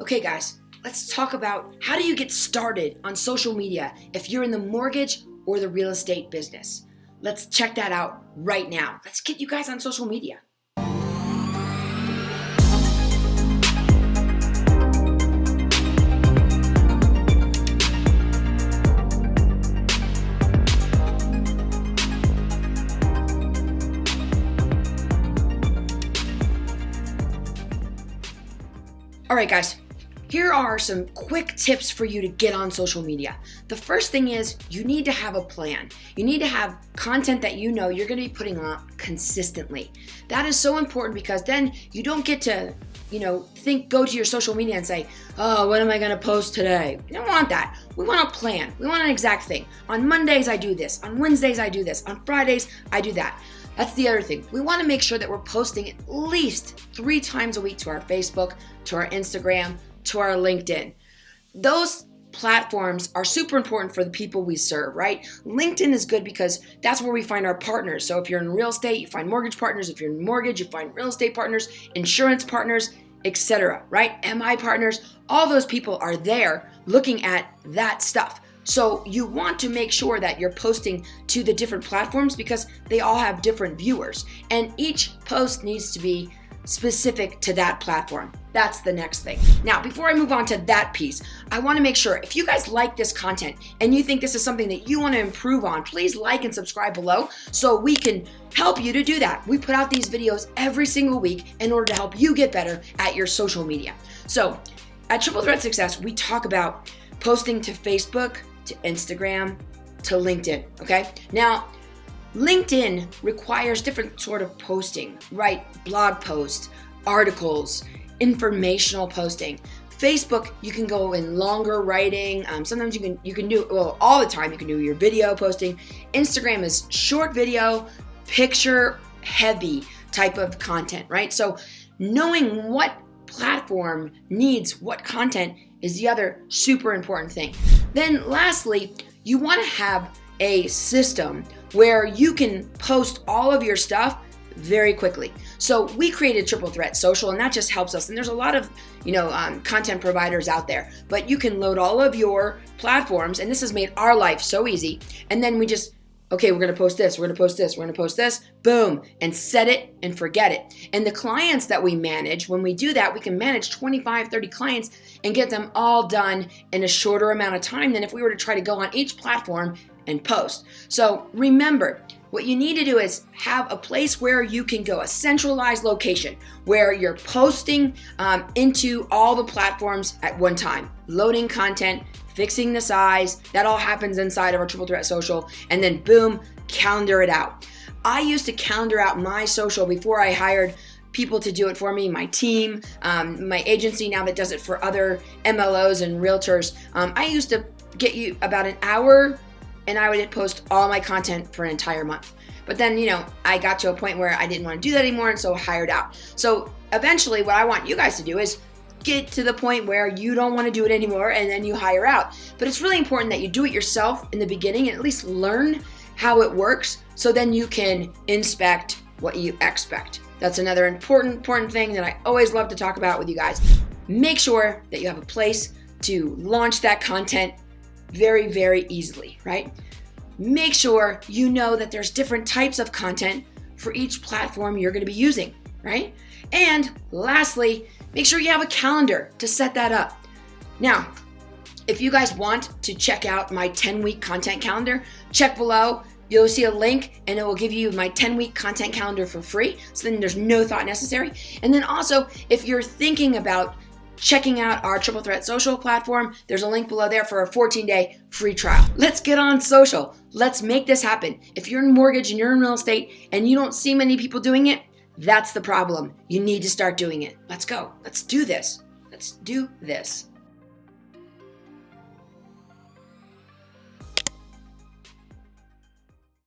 Okay, guys, let's talk about how do you get started on social media if you're in the mortgage or the real estate business. Let's check that out right now. Let's get you guys on social media. All right, guys. Here are some quick tips for you to get on social media. The first thing is you need to have a plan. You need to have content that you know you're going to be putting on consistently. That is so important because then you don't get to, go to your social media and say, oh, what am I going to post today? We don't want that. We want a plan. We want an exact thing. On Mondays, I do this. On Wednesdays, I do this. On Fridays, I do that. That's the other thing. We want to make sure that we're posting at least 3 times a week to our Facebook, to our Instagram, to our LinkedIn. Those platforms are super important for the people we serve, right? LinkedIn is good because that's where we find our partners. So if you're in real estate, you find mortgage partners. If you're in mortgage, you find real estate partners, insurance partners, etc., right? MI partners, all those people are there looking at that stuff. So you want to make sure that you're posting to the different platforms because they all have different viewers. And each post needs to be specific to that platform. That's the next thing. Now, before I move on to that piece, I want to make sure if you guys like this content and you think this is something that you want to improve on, please like and subscribe below so we can help you to do that. We put out these videos every single week in order to help you get better at your social media. So at Triple Threat Success, we talk about posting to Facebook, to Instagram, to LinkedIn, okay? Now, LinkedIn requires different sort of posting, right? Blog posts, articles, informational posting. Facebook, you can go in longer writing. Sometimes you can do, well, all the time you can do your video posting. Instagram is short video, picture heavy type of content, right? So knowing what platform needs what content is the other super important thing. Then lastly, you want to have a system where you can post all of your stuff very quickly. So we created Triple Threat Social, and that just helps us. And there's a lot of, content providers out there, but you can load all of your platforms, and this has made our life so easy. And then we just, okay, we're going to post this, we're going to post this, we're going to post this, boom, and set it and forget it. And the clients that we manage, when we do that, we can manage 25, 30 clients and get them all done in a shorter amount of time than if we were to try to go on each platform and post. So remember, what you need to do is have a place where you can go, a centralized location where you're posting into all the platforms at one time, loading content, fixing the size. That all happens inside of our Triple Threat Social, and then boom, calendar it out. I used to calendar out my social before I hired people to do it for me, my team, my agency now that does it for other MLOs and realtors. I used to get you about an hour and I would post all my content for an entire month. But then, I got to a point where I didn't want to do that anymore, and so I hired out. So eventually what I want you guys to do is get to the point where you don't want to do it anymore and then you hire out. But it's really important that you do it yourself in the beginning and at least learn how it works so then you can inspect what you expect. That's another important thing that I always love to talk about with you guys. Make sure that you have a place to launch that content very, very easily, right? Make sure you know that there's different types of content for each platform you're going to be using, right? And lastly, make sure you have a calendar to set that up. Now, if you guys want to check out my 10-week content calendar, check below. You'll see a link and it will give you my 10-week content calendar for free. So then there's no thought necessary. And then also, if you're thinking about checking out our Triple Threat Social platform, there's a link below there for a 14-day free trial. Let's get on social. Let's make this happen. If you're in mortgage and you're in real estate and you don't see many people doing it, that's the problem. You need to start doing it. Let's go. Let's do this. Let's do this.